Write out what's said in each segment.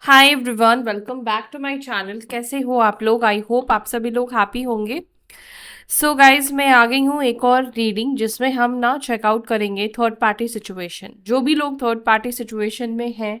Hi everyone, welcome back to my channel. कैसे हो आप लोग? आई होप आप सभी लोग हैप्पी होंगे। सो गाइज, मैं आ गई हूँ एक और रीडिंग जिसमें हम ना चेकआउट करेंगे थर्ड पार्टी सिचुएशन। जो भी लोग थर्ड पार्टी सिचुएशन में हैं,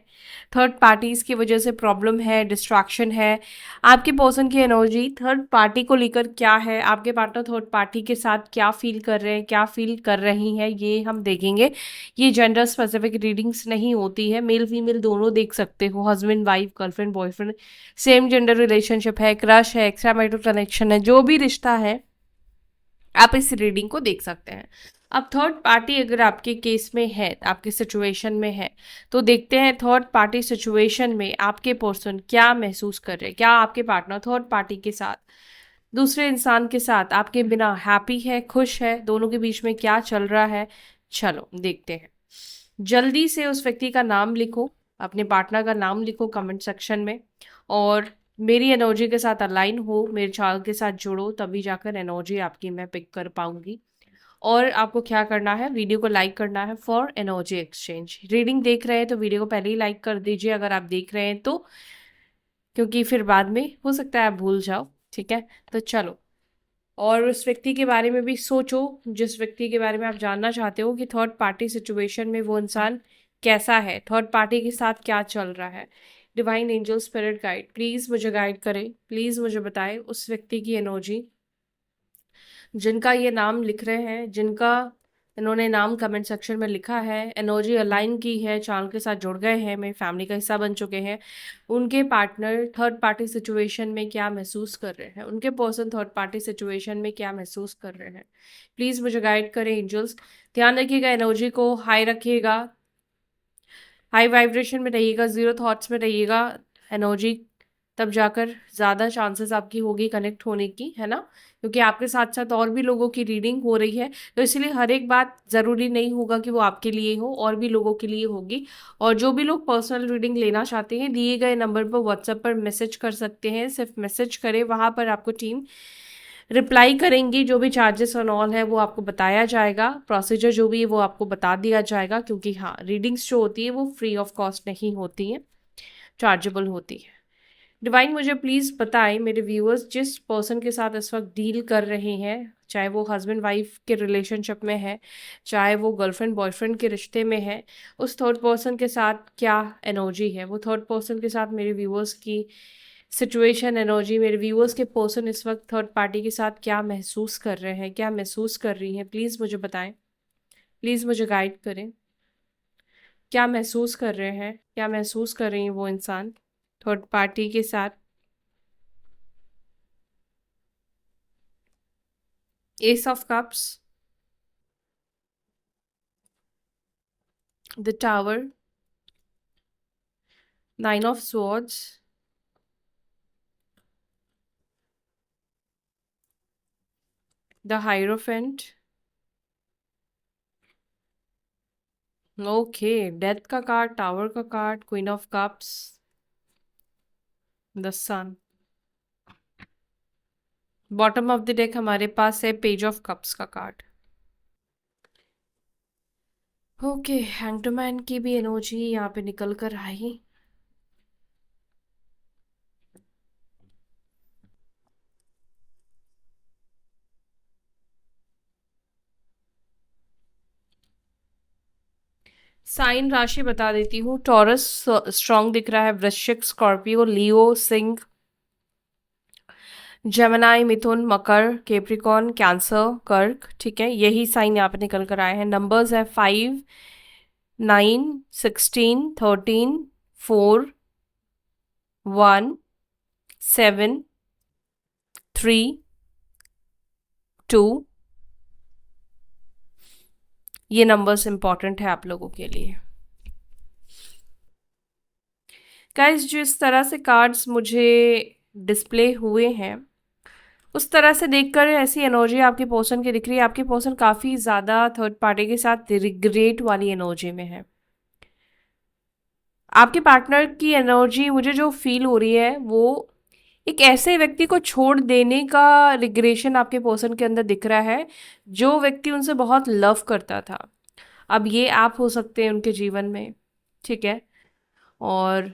थर्ड पार्टीज की वजह से प्रॉब्लम है, डिस्ट्रैक्शन है, आपके पर्सन की एनर्जी थर्ड पार्टी को लेकर क्या है, आपके पार्टनर थर्ड पार्टी के साथ क्या फील कर रहे हैं, क्या फील कर रही हैं, ये हम देखेंगे। ये जेंडर स्पेसिफिक रीडिंग्स नहीं होती है, मेल फीमेल दोनों देख सकते हो, husband wife, girlfriend boyfriend, same gender relationship है, क्रश है, एक्स्ट्रा मैरिटल कनेक्शन है, जो भी रिश्ता है आप इस रीडिंग को देख सकते हैं। अब थर्ड पार्टी अगर आपके केस में है, आपके सिचुएशन में है, तो देखते हैं थर्ड पार्टी सिचुएशन में आपके पर्सन क्या महसूस कर रहे हैं। क्या आपके पार्टनर थर्ड पार्टी के साथ, दूसरे इंसान के साथ आपके बिना हैप्पी है, खुश है? दोनों के बीच में क्या चल रहा है, चलो देखते हैं। जल्दी से उस व्यक्ति का नाम लिखो, अपने पार्टनर का नाम लिखो कमेंट सेक्शन में, और मेरी एनर्जी के साथ अलाइन हो, मेरे चाल के साथ जुड़ो, तभी जाकर एनर्जी आपकी मैं पिक कर पाऊंगी। और आपको क्या करना है, वीडियो को लाइक करना है फॉर एनर्जी एक्सचेंज। रीडिंग देख रहे हैं तो वीडियो को पहले ही लाइक कर दीजिए अगर आप देख रहे हैं तो, क्योंकि फिर बाद में हो सकता है आप भूल जाओ। ठीक है, तो चलो। और उस व्यक्ति के बारे में भी सोचो, जिस व्यक्ति के बारे में आप जानना चाहते हो कि थर्ड पार्टी सिचुएशन में वो इंसान कैसा है, थर्ड पार्टी के साथ क्या चल रहा है। Divine angel spirit guide please मुझे गाइड करें, प्लीज़ मुझे बताएं उस व्यक्ति की एनर्जी, जिनका ये नाम लिख रहे हैं, जिनका इन्होंने नाम कमेंट सेक्शन में लिखा है, एनर्जी अलाइन की है, चैनल के साथ जुड़ गए हैं, मेरी फैमिली का हिस्सा बन चुके हैं। उनके पार्टनर थर्ड पार्टी सिचुएशन में क्या महसूस कर रहे हैं, उनके पर्सन थर्ड पार्टी सिचुएशन में क्या महसूस कर रहे हैं। प्लीज़ मुझे गाइड करें एंजल्स। ध्यान रखिएगा, एनर्जी को हाई रखिएगा, हाई वाइब्रेशन में रहिएगा, ज़ीरो थॉट्स में रहिएगा। एनर्जी तब जाकर ज़्यादा चांसेस आपकी होगी कनेक्ट होने की, है ना? क्योंकि आपके साथ साथ और भी लोगों की रीडिंग हो रही है, तो इसलिए हर एक बात ज़रूरी नहीं होगा कि वो आपके लिए हो, और भी लोगों के लिए होगी। और जो भी लोग पर्सनल रीडिंग लेना चाहते हैं, दिए गए नंबर पर व्हाट्सएप पर मैसेज कर सकते हैं। सिर्फ मैसेज करें, वहाँ पर आपको टीम रिप्लाई करेंगी। जो भी चार्जेस ऑन ऑल है वो आपको बताया जाएगा, प्रोसीजर जो भी है वो आपको बता दिया जाएगा। क्योंकि हाँ, रीडिंग्स जो होती है वो फ्री ऑफ कॉस्ट नहीं होती है, चार्जेबल होती है। डिवाइन मुझे प्लीज़ बताएं, मेरे व्यूअर्स जिस पर्सन के साथ इस वक्त डील कर रहे हैं, चाहे वो हस्बैंड वाइफ के रिलेशनशिप में है, चाहे वो गर्लफ्रेंड बॉयफ्रेंड के रिश्ते में है, उस थर्ड पर्सन के साथ क्या एनर्जी है, वो थर्ड पर्सन के साथ मेरे व्यूअर्स की सिचुएशन एनर्जी, मेरे व्यूअर्स के पर्सन इस वक्त थर्ड पार्टी के साथ क्या महसूस कर रहे हैं, क्या महसूस कर रही हैं, प्लीज़ मुझे बताएं, प्लीज़ मुझे गाइड करें। क्या महसूस कर रहे हैं, क्या महसूस कर रही हैं वो इंसान थर्ड पार्टी के साथ? Ace of cups, the tower, nine of swords, the hierophant. Okay, death का कार्ड, टावर का card, queen of cups, the sun. Bottom of the deck हमारे पास है पेज ऑफ कप्स का कार्ड। ओके, हैंगमैन की भी एनर्जी यहाँ पे निकल कर आई। साइन राशि बता देती हूँ। टॉरस स्ट्रांग दिख रहा है, वृश्चिक, स्कॉर्पियो, लियो, सिंह, जेमिनाई, मिथुन, मकर, केप्रिकॉन, कैंसर, कर्क। ठीक है, यही साइन यहाँ पे निकल कर आए हैं। नंबर्स है 5, 9, 16, 13, 4, 1, 7, 3, 2। ये नंबर्स इंपॉर्टेंट है आप लोगों के लिए। गाइस, जिस तरह से कार्ड्स मुझे डिस्प्ले हुए हैं, उस तरह से देखकर ऐसी एनर्जी आपके पर्सन की दिख रही है। आपके पर्सन काफ़ी ज़्यादा थर्ड पार्टी के साथ रिग्रेट वाली एनर्जी में है। आपके पार्टनर की एनर्जी मुझे जो फील हो रही है, वो एक ऐसे व्यक्ति को छोड़ देने का रिग्रेशन आपके पर्सन के अंदर दिख रहा है, जो व्यक्ति उनसे बहुत लव करता था। अब ये आप हो सकते हैं उनके जीवन में, ठीक है? और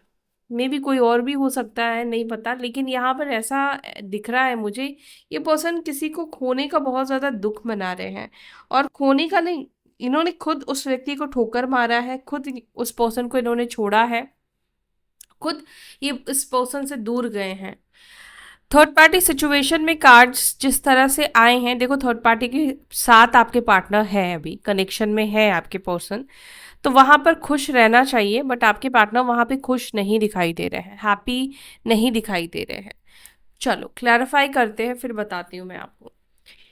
मे भी कोई और भी हो सकता है, नहीं पता, लेकिन यहाँ पर ऐसा दिख रहा है मुझे, ये पर्सन किसी को खोने का बहुत ज्यादा दुख मना रहे हैं। और खोने का नहीं, इन्होंने खुद उस व्यक्ति को ठोकर मारा है, खुद उस पर्सन को इन्होंने छोड़ा है, खुद ये इस पर्सन से दूर गए हैं। थर्ड पार्टी सिचुएशन में कार्ड्स जिस तरह से आए हैं, देखो थर्ड पार्टी के साथ आपके पार्टनर है, अभी कनेक्शन में है आपके पर्सन, तो वहां पर खुश रहना चाहिए, बट आपके पार्टनर वहां पे खुश नहीं दिखाई दे रहे हैं, हैप्पी नहीं दिखाई दे रहे हैं। चलो क्लैरिफाई करते हैं, फिर बताती हूँ मैं आपको।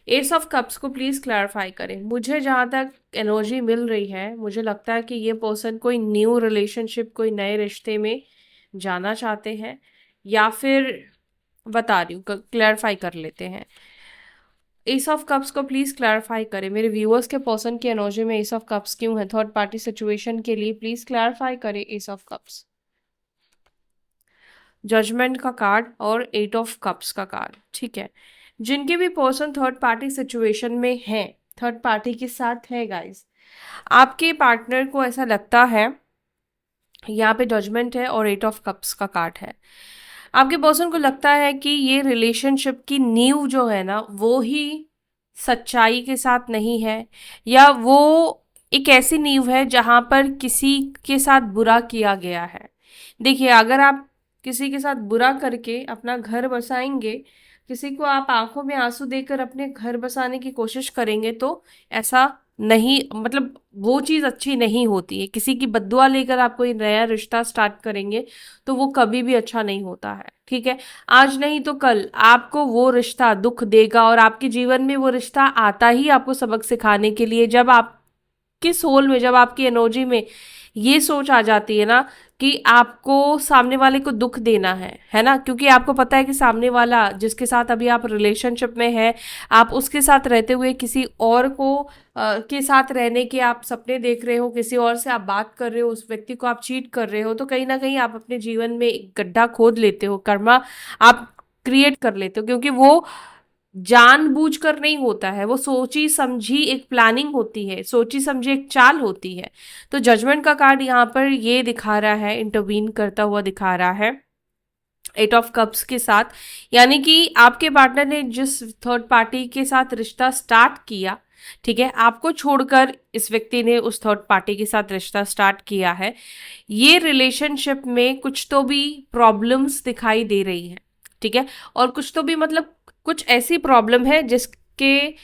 एस ऑफ कप्स को प्लीज क्लैरिफाई करें। मुझे जहां तक एनर्जी मिल रही है, मुझे लगता है कि ये पर्सन कोई न्यू रिलेशनशिप, कोई नए रिश्ते में जाना चाहते हैं, या फिर बता रही हूँ, क्लैरिफाई कर लेते हैं। एस ऑफ कप्स को प्लीज क्लैरिफाई करें। मेरे व्यूअर्स के पर्सन की एनर्जी में एस ऑफ कप्स क्यों है थर्ड पार्टी सिचुएशन के लिए, प्लीज क्लैरिफाई करें एस ऑफ कप्स। जजमेंट का कार्ड और एट ऑफ कप्स का कार्ड, ठीक है। जिनके भी पर्सन थर्ड पार्टी सिचुएशन में हैं, थर्ड पार्टी के साथ है गाइस, आपके पार्टनर को ऐसा लगता है, यहाँ पे जजमेंट है और एट ऑफ कप्स का कार्ड है, आपके पर्सन को लगता है कि ये रिलेशनशिप की नींव जो है ना, वो ही सच्चाई के साथ नहीं है, या वो एक ऐसी नींव है जहां पर किसी के साथ बुरा किया गया है। देखिए, अगर आप किसी के साथ बुरा करके अपना घर बसाएंगे, किसी को आप आंखों में आंसू देकर अपने घर बसाने की कोशिश करेंगे, तो ऐसा नहीं, मतलब वो चीज़ अच्छी नहीं होती है। किसी की बद्दुआ लेकर आप कोई नया रिश्ता स्टार्ट करेंगे तो वो कभी भी अच्छा नहीं होता है, ठीक है। आज नहीं तो कल आपको वो रिश्ता दुख देगा, और आपके जीवन में वो रिश्ता आता ही आपको सबक सिखाने के लिए। जब आपके सोल में, जब आपकी एनर्जी में ये सोच आ जाती है ना कि आपको सामने वाले को दुख देना है ना, क्योंकि आपको पता है कि सामने वाला जिसके साथ अभी आप रिलेशनशिप में है, आप उसके साथ रहते हुए किसी और को के साथ रहने के आप सपने देख रहे हो, किसी और से आप बात कर रहे हो, उस व्यक्ति को आप चीट कर रहे हो, तो कहीं ना कहीं आप अपने जीवन में एक गड्ढा खोद लेते हो, कर्मा आप क्रिएट कर लेते हो, क्योंकि वो जानबूझकर नहीं होता है, वो सोची समझी एक प्लानिंग होती है, सोची समझी एक चाल होती है। तो जजमेंट का कार्ड यहाँ पर ये दिखा रहा है, इंटरवीन करता हुआ दिखा रहा है एट ऑफ कप्स के साथ, यानी कि आपके पार्टनर ने जिस थर्ड पार्टी के साथ रिश्ता स्टार्ट किया, ठीक है, आपको छोड़कर इस व्यक्ति ने उस थर्ड पार्टी के साथ रिश्ता स्टार्ट किया है, ये रिलेशनशिप में कुछ तो भी प्रॉब्लम्स दिखाई दे रही है, ठीक है। और कुछ तो भी मतलब कुछ ऐसी प्रॉब्लम है जिसके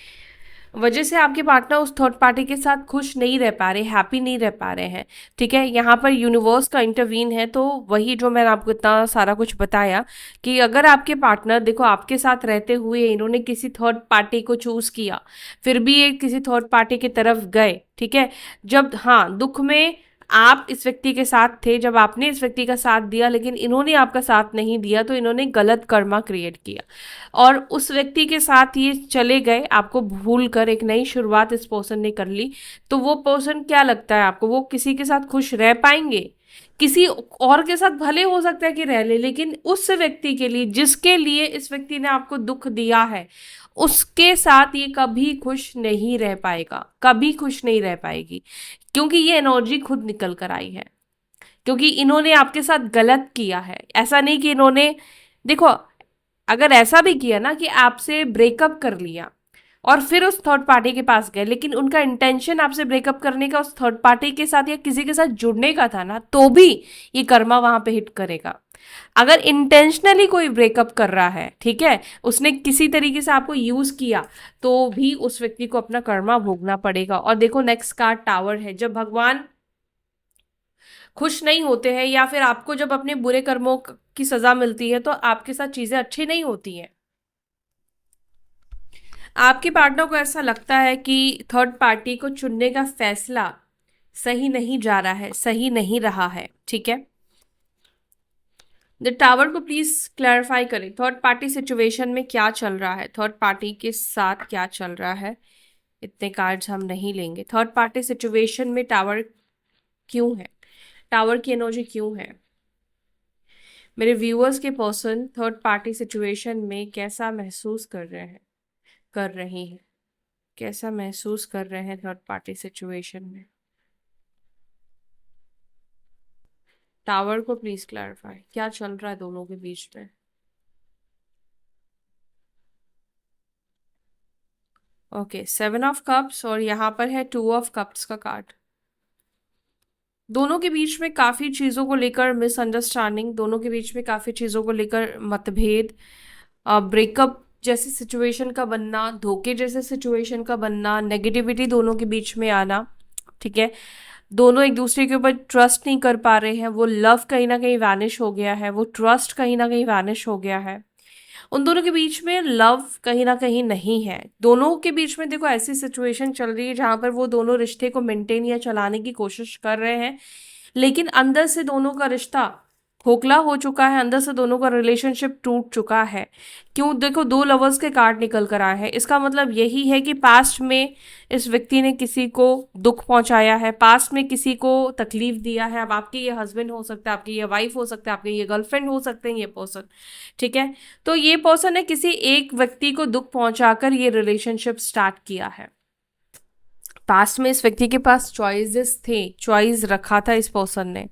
वजह से आपके पार्टनर उस थर्ड पार्टी के साथ खुश नहीं रह पा रहे, हैप्पी नहीं रह पा रहे हैं, ठीक है। यहाँ पर यूनिवर्स का इंटरवीन है, तो वही जो मैंने आपको इतना सारा कुछ बताया कि अगर आपके पार्टनर, देखो आपके साथ रहते हुए इन्होंने किसी थर्ड पार्टी को चूज किया, फिर भी ये किसी थर्ड पार्टी की तरफ गए, ठीक है। जब हाँ दुख में आप इस व्यक्ति के साथ थे, जब आपने इस व्यक्ति का साथ दिया, लेकिन इन्होंने आपका साथ नहीं दिया, तो इन्होंने गलत कर्मा क्रिएट किया और उस व्यक्ति के साथ ये चले गए, आपको भूल कर एक नई शुरुआत इस पर्सन ने कर ली। तो वो पर्सन, क्या लगता है आपको, वो किसी के साथ खुश रह पाएंगे? किसी और के साथ भले हो सकता है कि रह ले, लेकिन उस व्यक्ति के लिए जिसके लिए इस व्यक्ति ने आपको दुख दिया है, उसके साथ ये कभी खुश नहीं रह पाएगा, कभी खुश नहीं रह पाएगी, क्योंकि ये एनर्जी खुद निकल कर आई है, क्योंकि इन्होंने आपके साथ गलत किया है। ऐसा नहीं कि इन्होंने, देखो अगर ऐसा भी किया ना कि आपसे ब्रेकअप कर लिया और फिर उस थर्ड पार्टी के पास गए, लेकिन उनका इंटेंशन आपसे ब्रेकअप करने का उस थर्ड पार्टी के साथ या किसी के साथ जुड़ने का था ना, तो भी ये कर्मा वहां पे हिट करेगा। अगर इंटेंशनली कोई ब्रेकअप कर रहा है, ठीक है, उसने किसी तरीके से आपको यूज किया, तो भी उस व्यक्ति को अपना कर्मा भोगना पड़ेगा। और देखो नेक्स्ट कार्ड टावर है। जब भगवान खुश नहीं होते हैं, या फिर आपको जब अपने बुरे कर्मों की सजा मिलती है, तो आपके साथ चीजें अच्छी नहीं होती हैं। आपके पार्टनर को ऐसा लगता है कि थर्ड पार्टी को चुनने का फैसला सही नहीं जा रहा है, सही नहीं रहा है, ठीक है। द टावर को प्लीज क्लैरिफाई करें, थर्ड पार्टी सिचुएशन में क्या चल रहा है, थर्ड पार्टी के साथ क्या चल रहा है। इतने कार्ड्स हम नहीं लेंगे। थर्ड पार्टी सिचुएशन में टावर क्यों है, टावर की एनर्जी क्यों है? मेरे व्यूअर्स के पर्सन थर्ड पार्टी सिचुएशन में कैसा महसूस कर रहे हैं, कर रही हैं, कैसा महसूस कर रहे हैं थर्ड पार्टी सिचुएशन में? टावर को प्लीज क्लैरिफाई, क्या चल रहा है दोनों के बीच में। ओके, 7 ऑफ कप्स और यहाँ पर है 2 ऑफ कप्स का कार्ड। दोनों के बीच में काफी चीजों को लेकर मिसअंडरस्टैंडिंग, दोनों के बीच में काफी चीजों को लेकर मतभेद, ब्रेकअप जैसी सिचुएशन का बनना, धोखे जैसे सिचुएशन का बनना, नेगेटिविटी दोनों के बीच में आना। ठीक है, दोनों एक दूसरे के ऊपर ट्रस्ट नहीं कर पा रहे हैं, वो लव कहीं ना कहीं वैनिश हो गया है, वो ट्रस्ट कहीं ना कहीं वैनिश हो गया है, उन दोनों के बीच में लव कहीं ना कहीं नहीं है। दोनों के बीच में देखो ऐसी सिचुएशन चल रही है जहां पर वो दोनों रिश्ते को मेंटेन या चलाने की कोशिश कर रहे हैं, लेकिन अंदर से दोनों का रिश्ता खोखला हो चुका है, अंदर से दोनों का रिलेशनशिप टूट चुका है। क्यों? देखो, 2 लवर्स के कार्ड निकल कर आए हैं, इसका मतलब यही है कि पास्ट में इस व्यक्ति ने किसी को दुख पहुंचाया है, पास्ट में किसी को तकलीफ दिया है। अब आपके ये हस्बैंड हो सकता है, आपकी ये वाइफ हो सकता है, आपके ये गर्लफ्रेंड हो सकते हैं, ये पर्सन। ठीक है, तो ये पर्सन ने किसी एक व्यक्ति को दुख पहुंचाकर ये रिलेशनशिप स्टार्ट किया है। पास्ट में इस व्यक्ति के पास चॉइसेस थे, चॉइस रखा था इस पर्सन ने।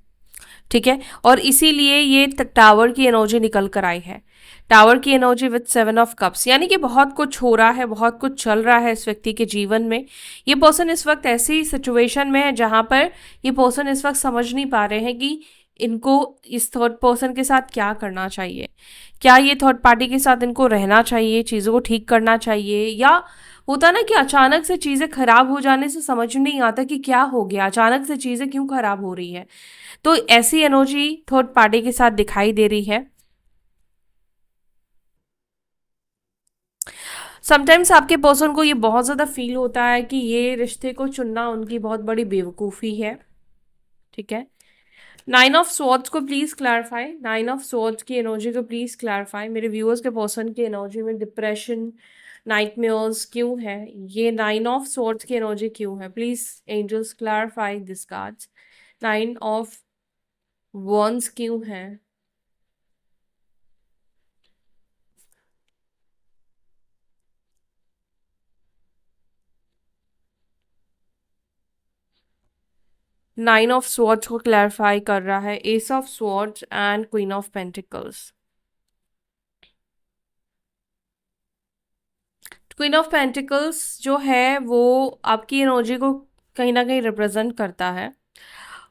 ठीक है, और इसीलिए ये टावर की एनर्जी निकल कर आई है। टावर की एनर्जी विद 7 ऑफ कप्स, यानी कि बहुत कुछ हो रहा है, बहुत कुछ चल रहा है इस व्यक्ति के जीवन में। ये पर्सन इस वक्त ऐसी सिचुएशन में है जहां पर ये पर्सन इस वक्त समझ नहीं पा रहे हैं कि इनको इस थर्ड पर्सन के साथ क्या करना चाहिए। क्या ये थर्ड पार्टी के साथ इनको रहना चाहिए, चीज़ों को ठीक करना चाहिए, या होता ना कि अचानक से चीज़ें खराब हो जाने से समझ नहीं आता कि क्या हो गया, अचानक से चीज़ें क्यों खराब हो रही है। तो ऐसी एनर्जी थर्ड पार्टी के साथ दिखाई दे रही है। समटाइम्स आपके पर्सन को ये बहुत ज़्यादा फील होता है कि ये रिश्ते को चुनना उनकी बहुत बड़ी बेवकूफ़ी है। ठीक है, 9 ऑफ स्वॉर्ड्स को प्लीज़ क्लैरिफाई, 9 ऑफ स्वॉर्ड्स की एनर्जी को प्लीज़ क्लैरिफाई। मेरे व्यूअर्स के पर्सन की एनर्जी में डिप्रेशन, नाइटमेयर्स क्यों है? ये 9 ऑफ स्वॉर्ड्स की एनर्जी क्यों है? Please angels clarify this cards. 9 of wands क्यों है? 9 ऑफ स्वॉर्ड्स को क्लैरिफाई कर रहा है S of swords and queen of pentacles. Queen of pentacles जो है वो आपकी एनर्जी को कहीं ना कहीं रिप्रेजेंट करता है,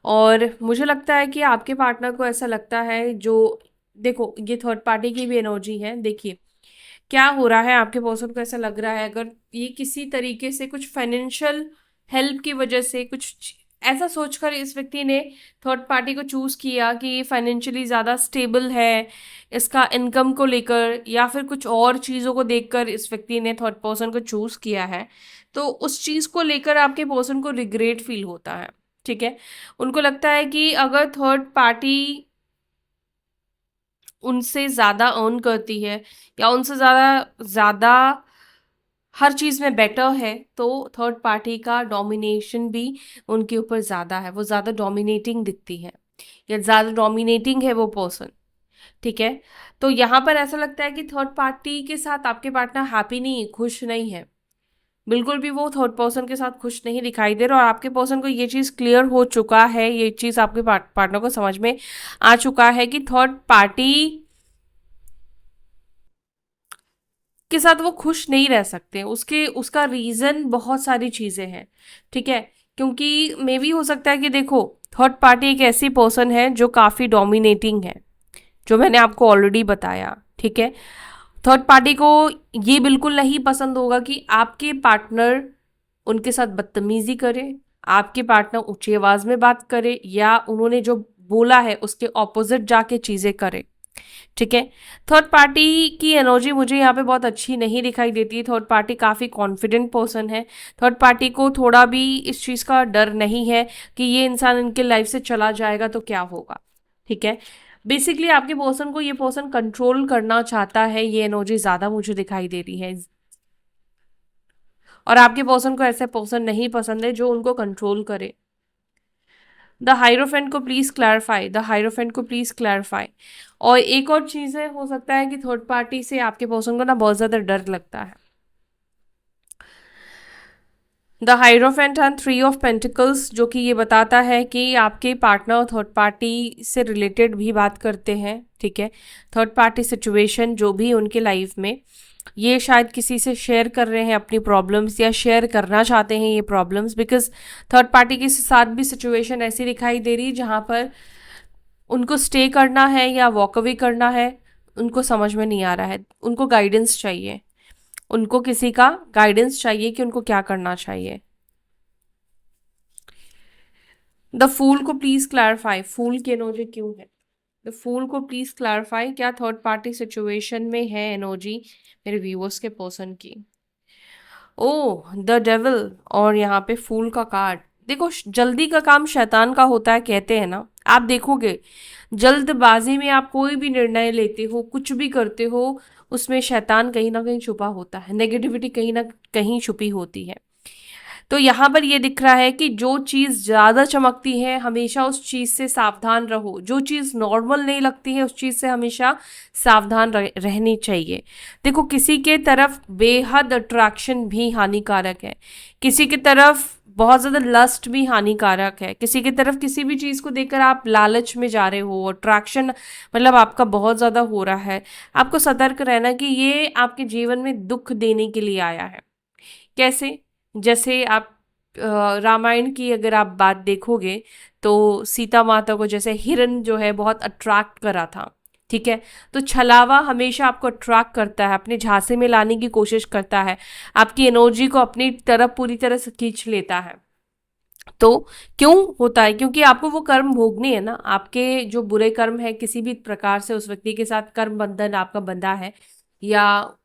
और मुझे लगता है कि आपके पार्टनर को ऐसा लगता है, जो देखो ये थर्ड पार्टी की भी एनर्जी है। देखिए क्या हो रहा है, आपके पर्सन को ऐसा लग रहा है अगर ये किसी तरीके से कुछ फाइनेंशियल हेल्प की वजह से कुछ ऐसा सोचकर इस व्यक्ति ने थर्ड पार्टी को चूज किया कि ये फाइनेंशियली ज़्यादा स्टेबल है, इसका इनकम को लेकर या फिर कुछ और चीज़ों को देखकर इस व्यक्ति ने थर्ड पर्सन को चूज किया है, तो उस चीज़ को लेकर आपके पर्सन को रिग्रेट फील होता है। ठीक है, उनको लगता है कि अगर थर्ड पार्टी उनसे ज़्यादा अर्न करती है या उनसे ज़्यादा ज़्यादा हर चीज़ में बेटर है, तो थर्ड पार्टी का डोमिनेशन भी उनके ऊपर ज़्यादा है, वो ज़्यादा डोमिनेटिंग दिखती है या ज़्यादा डोमिनेटिंग है वो पर्सन। ठीक है, तो यहाँ पर ऐसा लगता है कि थर्ड पार्टी के साथ आपके पार्टनर हैप्पी नहीं, खुश नहीं है, बिल्कुल भी वो थर्ड पर्सन के साथ खुश नहीं दिखाई दे रहा। और आपके पर्सन को ये चीज़ क्लियर हो चुका है, ये चीज़ आपके पार्टनर को समझ में आ चुका है कि थर्ड पार्टी के साथ वो खुश नहीं रह सकते। उसके उसका रीज़न बहुत सारी चीज़ें हैं। ठीक है, क्योंकि मे भी हो सकता है कि देखो थर्ड पार्टी एक ऐसी पर्सन है जो काफ़ी डोमिनेटिंग है, जो मैंने आपको ऑलरेडी बताया। ठीक है, थर्ड पार्टी को ये बिल्कुल नहीं पसंद होगा कि आपके पार्टनर उनके साथ बदतमीजी करे, आपके पार्टनर ऊंची आवाज़ में बात करे, या उन्होंने जो बोला है उसके ऑपोजिट जाके चीज़ें करे। ठीक है, थर्ड पार्टी की एनर्जी मुझे यहाँ पे बहुत अच्छी नहीं दिखाई देती है। थर्ड पार्टी काफ़ी कॉन्फिडेंट पर्सन है, थर्ड पार्टी को थोड़ा भी इस चीज़ का डर नहीं है कि ये इंसान इनके लाइफ से चला जाएगा तो क्या होगा। ठीक है, बेसिकली आपके पर्सन को ये पर्सन कंट्रोल करना चाहता है, ये एनर्जी ज़्यादा मुझे दिखाई दे रही है। और आपके पर्सन को ऐसे पर्सन नहीं पसंद है जो उनको कंट्रोल करे। द हाइरोफेंट को प्लीज क्लैरिफाई, द हाइरोफेंट को प्लीज क्लैरिफाई। और एक और चीज़ है, हो सकता है कि थर्ड पार्टी से आपके पर्सन को ना बहुत ज़्यादा डर लगता है। The hierophant and three of pentacles, जो कि ये बताता है कि आपके पार्टनर थर्ड पार्टी से रिलेटेड भी बात करते हैं, ठीक है। थर्ड पार्टी सिचुएशन जो भी उनके लाइफ में, ये शायद किसी से शेयर कर रहे हैं अपनी प्रॉब्लम्स, या शेयर करना चाहते हैं ये प्रॉब्लम्स, बिकॉज थर्ड पार्टी के साथ भी सिचुएशन ऐसी दिखाई दे रही है जहाँ पर उनको स्टे करना है या वॉक अवे करना है, उनको समझ में नहीं आ रहा है, उनको गाइडेंस चाहिए, उनको किसी का गाइडेंस चाहिए कि उनको क्या करना चाहिए। द फूल को प्लीज क्लैरिफाई, फूल की एनर्जी क्यों है? द फूल को प्लीज क्लैरिफाई, क्या थर्ड पार्टी सिचुएशन में है एनर्जी मेरे व्यूअर्स के पर्सन की? ओह, द डेविल, और यहाँ पे फूल का कार्ड। देखो, जल्दी का काम शैतान का होता है कहते हैं ना। आप देखोगे जल्दबाजी में आप कोई भी निर्णय लेते हो, कुछ भी करते हो, उसमें शैतान कहीं ना कहीं छुपा होता है, नेगेटिविटी कहीं ना कहीं छुपी होती है। तो यहाँ पर ये दिख रहा है कि जो चीज़ ज़्यादा चमकती है हमेशा उस चीज़ से सावधान रहो, जो चीज़ नॉर्मल नहीं लगती है उस चीज़ से हमेशा सावधान रहनी चाहिए। देखो, किसी के तरफ बेहद अट्रैक्शन भी हानिकारक है, किसी की तरफ बहुत ज़्यादा लस्ट भी हानिकारक है, किसी की तरफ किसी भी चीज़ को देखकर आप लालच में जा रहे हो, अट्रैक्शन मतलब आपका बहुत ज़्यादा हो रहा है, आपको सतर्क रहना कि ये आपके जीवन में दुख देने के लिए आया है। कैसे? जैसे आप रामायण की अगर आप बात देखोगे तो सीता माता को जैसे हिरन जो है बहुत अट्रैक्ट करा था, ठीक है। तो छलावा हमेशा आपको अट्रैक्ट करता है, अपने झांसे में लाने की कोशिश करता है, आपकी एनर्जी को अपनी तरफ पूरी तरह से खींच लेता है। तो क्यों होता है? क्योंकि आपको वो कर्म भोगने हैं ना, आपके जो बुरे कर्म है किसी भी प्रकार से उस व्यक्ति के साथ कर्म बंधन आपका बंधा है, या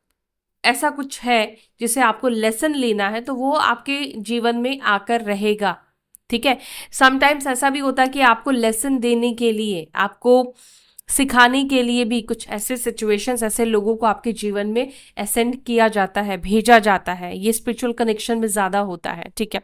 ऐसा कुछ है जिसे आपको लेसन लेना है, तो वो आपके जीवन में आकर रहेगा, ठीक है। समटाइम्स ऐसा भी होता है कि आपको लेसन देने के लिए, आपको सिखाने के लिए भी कुछ ऐसे सिचुएशंस, ऐसे लोगों को आपके जीवन में असेंड किया जाता है, भेजा जाता है, ये स्पिरिचुअल कनेक्शन में ज़्यादा होता है, ठीक है।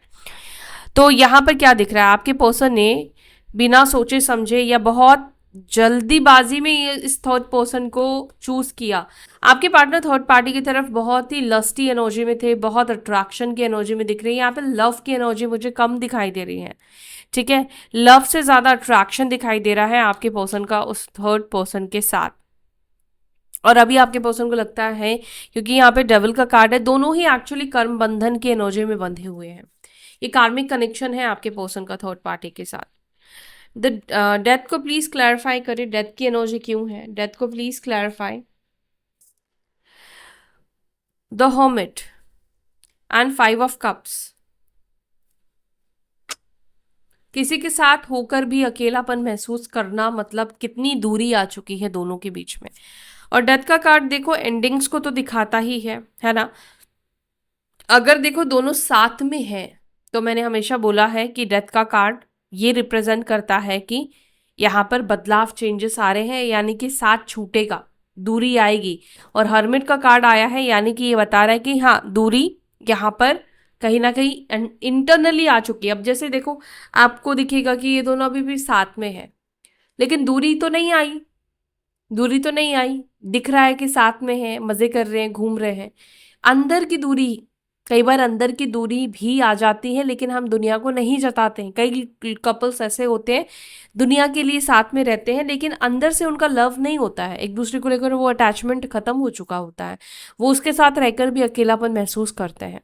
तो यहाँ पर क्या दिख रहा है? आपके पर्सन ने बिना सोचे समझे या बहुत जल्दीबाजी में ये इस थर्ड पर्सन को चूज किया। आपके पार्टनर थर्ड पार्टी की तरफ बहुत ही लस्टी एनर्जी में थे, बहुत अट्रैक्शन की एनर्जी में दिख रही है। यहाँ पे लव की एनर्जी मुझे कम दिखाई दे रही है, ठीक है। लव से ज्यादा अट्रैक्शन दिखाई दे रहा है आपके पर्सन का उस थर्ड पर्सन के साथ। और अभी आपके पर्सन को लगता है, क्योंकि यहाँ पे डेविल का कार्ड है, दोनों ही एक्चुअली कर्म बंधन की एनर्जी में बंधे हुए हैं। ये कार्मिक कनेक्शन है आपके पर्सन का थर्ड पार्टी के साथ। द डेथ को प्लीज क्लैरिफाई करें, डेथ की एनर्जी क्यों है? डेथ को please clarify. The hermit and five of cups. किसी के साथ होकर भी अकेलापन महसूस करना, मतलब कितनी दूरी आ चुकी है दोनों के बीच में। और डेथ का कार्ड देखो, एंडिंग्स को तो दिखाता ही है ना। अगर देखो दोनों साथ में है, तो मैंने हमेशा बोला है कि डेथ का कार्ड ये रिप्रेजेंट करता है कि यहाँ पर बदलाव, चेंजेस आ रहे हैं, यानी कि साथ छूटेगा, दूरी आएगी। और हर्मिट का कार्ड आया है, यानी कि ये बता रहा है कि हाँ, दूरी यहाँ पर कहीं ना कहीं इंटरनली आ चुकी है। अब जैसे देखो, आपको दिखेगा कि ये दोनों अभी भी साथ में है, लेकिन दूरी तो नहीं आई, दूरी तो नहीं आई, दिख रहा है कि साथ में है, मजे कर रहे हैं, घूम रहे हैं। अंदर की दूरी, कई बार अंदर की दूरी भी आ जाती है, लेकिन हम दुनिया को नहीं जताते हैं। कई कपल्स ऐसे होते हैं, दुनिया के लिए साथ में रहते हैं, लेकिन अंदर से उनका लव नहीं होता है, एक दूसरे को लेकर वो अटैचमेंट खत्म हो चुका होता है, वो उसके साथ रहकर भी अकेलापन महसूस करते हैं,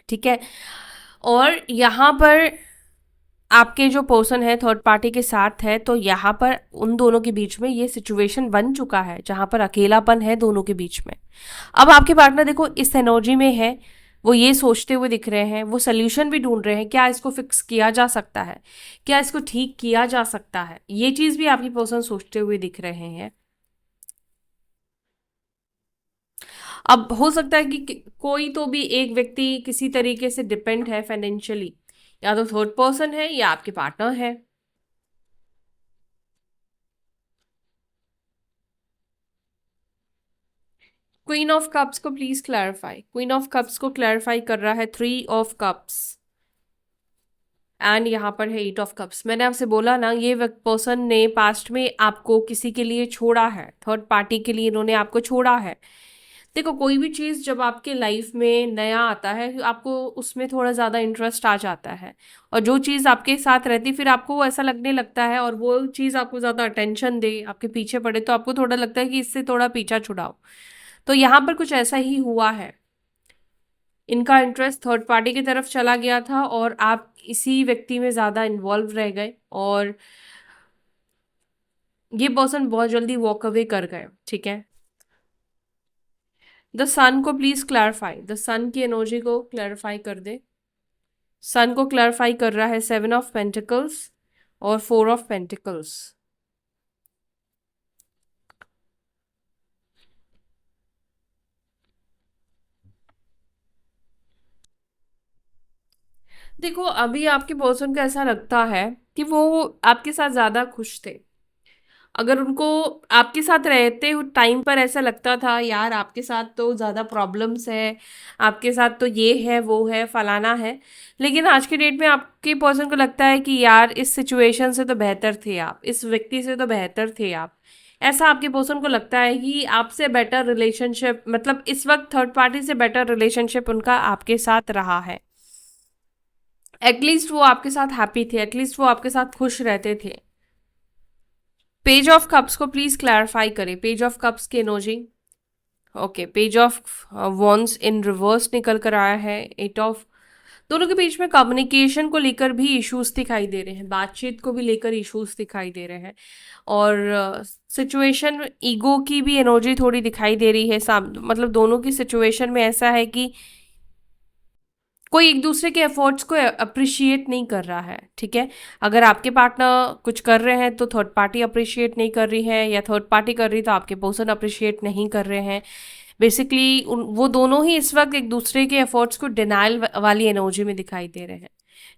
ठीक है। और यहाँ पर आपके जो पर्सन है थर्ड पार्टी के साथ है, तो यहाँ पर उन दोनों के बीच में ये सिचुएशन बन चुका है जहाँ पर अकेलापन है दोनों के बीच में। अब आपके पार्टनर देखो इस एनर्जी में है, वो ये सोचते हुए दिख रहे हैं, वो सोल्यूशन भी ढूंढ रहे हैं, क्या इसको फिक्स किया जा सकता है, क्या इसको ठीक किया जा सकता है, ये चीज भी आपकी पर्सन सोचते हुए दिख रहे हैं। अब हो सकता है कि कोई तो भी एक व्यक्ति किसी तरीके से डिपेंड है फाइनेंशियली, या तो थर्ड पर्सन है या आपके पार्टनर है। क्वीन ऑफ कप्स को please clarify. Queen of cups को क्लैरिफाई कर रहा है थ्री ऑफ कप्स, एंड यहाँ पर है एट ऑफ कप्स। मैंने आपसे बोला ना, ये पर्सन ने पास्ट में आपको किसी के लिए छोड़ा है, थर्ड पार्टी के लिए इन्होंने आपको छोड़ा है। देखो, कोई भी चीज़ जब आपके लाइफ में नया आता है, आपको उसमें थोड़ा ज़्यादा इंटरेस्ट आ जाता है, और जो चीज़ आपके साथ रहती फिर आपको वो ऐसा लगने लगता है, और वो चीज़ आपको ज़्यादा अटेंशन दे, आपके पीछे पड़े, तो आपको थोड़ा लगता है कि इससे थोड़ा पीछा छुड़ाओ। तो यहाँ पर कुछ ऐसा ही हुआ है। इनका इंटरेस्ट थर्ड पार्टी की तरफ चला गया था और आप इसी व्यक्ति में ज़्यादा इन्वॉल्व रह गए, और ये पर्सन बहुत जल्दी वॉक अवे कर गए। ठीक है, द सन को प्लीज क्लैरिफाई, द सन की एनर्जी को क्लैरिफाई कर दे। सन को क्लैरिफाई कर रहा है 7 ऑफ पेंटिकल्स और 4 ऑफ पेंटिकल्स। देखो, अभी आपके पर्सन को ऐसा लगता है कि वो आपके साथ ज्यादा खुश थे। अगर उनको आपके साथ रहते टाइम पर ऐसा लगता था, यार आपके साथ तो ज़्यादा प्रॉब्लम्स है, आपके साथ तो ये है वो है फलाना है, लेकिन आज के डेट में आपके पर्सन को लगता है कि यार इस सिचुएशन से तो बेहतर थे आप, इस व्यक्ति से तो बेहतर थे आप। ऐसा आपके पर्सन को लगता है कि आपसे बेटर रिलेशनशिप, मतलब इस वक्त थर्ड पार्टी से बेटर रिलेशनशिप उनका आपके साथ रहा है। एटलीस्ट वो आपके साथ हैप्पी थे, एटलीस्ट वो आपके साथ खुश रहते थे। पेज ऑफ कप्स को प्लीज क्लैरिफाई करें, पेज ऑफ कप्स की energy. Okay, page of wands in reverse निकल कर आया है, 8 ऑफ। दोनों के बीच में कम्युनिकेशन को लेकर भी इश्यूज दिखाई दे रहे हैं, बातचीत को भी लेकर इश्यूज दिखाई दे रहे हैं, और सिचुएशन ईगो की भी एनर्जी थोड़ी दिखाई दे रही है। मतलब दोनों की सिचुएशन में ऐसा है कि कोई एक दूसरे के एफर्ट्स को अप्रिशिएट नहीं कर रहा है। ठीक है, अगर आपके पार्टनर कुछ कर रहे हैं तो थर्ड पार्टी अप्रिशिएट नहीं कर रही है, या थर्ड पार्टी कर रही तो आपके पर्सन अप्रिशिएट नहीं कर रहे हैं। बेसिकली वो दोनों ही इस वक्त एक दूसरे के एफर्ट्स को डिनाइल वाली एनर्जी में दिखाई दे रहे हैं।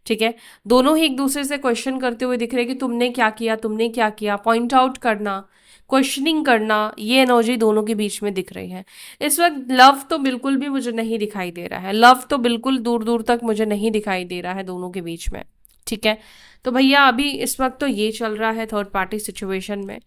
ठीक है, दोनों ही एक दूसरे से क्वेश्चन करते हुए दिख रहे हैं कि तुमने क्या किया, तुमने क्या किया, पॉइंट आउट करना, क्वेश्चनिंग करना, ये एनर्जी दोनों के बीच में दिख रही है। इस वक्त लव तो बिल्कुल भी मुझे नहीं दिखाई दे रहा है, लव तो बिल्कुल दूर दूर तक मुझे नहीं दिखाई दे रहा है दोनों के बीच में। ठीक है, तो भैया अभी इस वक्त तो ये चल रहा है थर्ड पार्टी सिचुएशन में।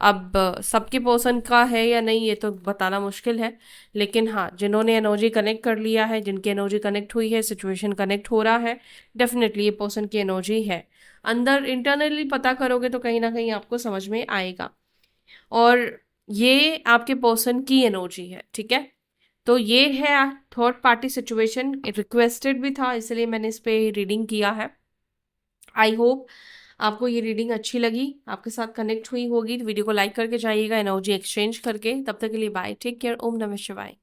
अब सबके पर्सन का है या नहीं ये तो बताना मुश्किल है, लेकिन हाँ, जिन्होंने एनर्जी कनेक्ट कर लिया है, जिनकी एनर्जी कनेक्ट हुई है, सिचुएशन कनेक्ट हो रहा है, डेफिनेटली ये पर्सन की एनर्जी है। अंदर इंटरनली पता करोगे तो कहीं ना कहीं आपको समझ में आएगा, और ये आपके पर्सन की एनर्जी है। ठीक है, तो ये है थर्ड पार्टी सिचुएशन, रिक्वेस्टेड भी था इसलिए मैंने इस पे रीडिंग किया है। आई होप आपको ये रीडिंग अच्छी लगी, आपके साथ कनेक्ट हुई होगी। तो वीडियो को लाइक करके जाइएगा, एनर्जी एक्सचेंज करके। तब तक के लिए बाय, टेक केयर, ओम नमः शिवाय।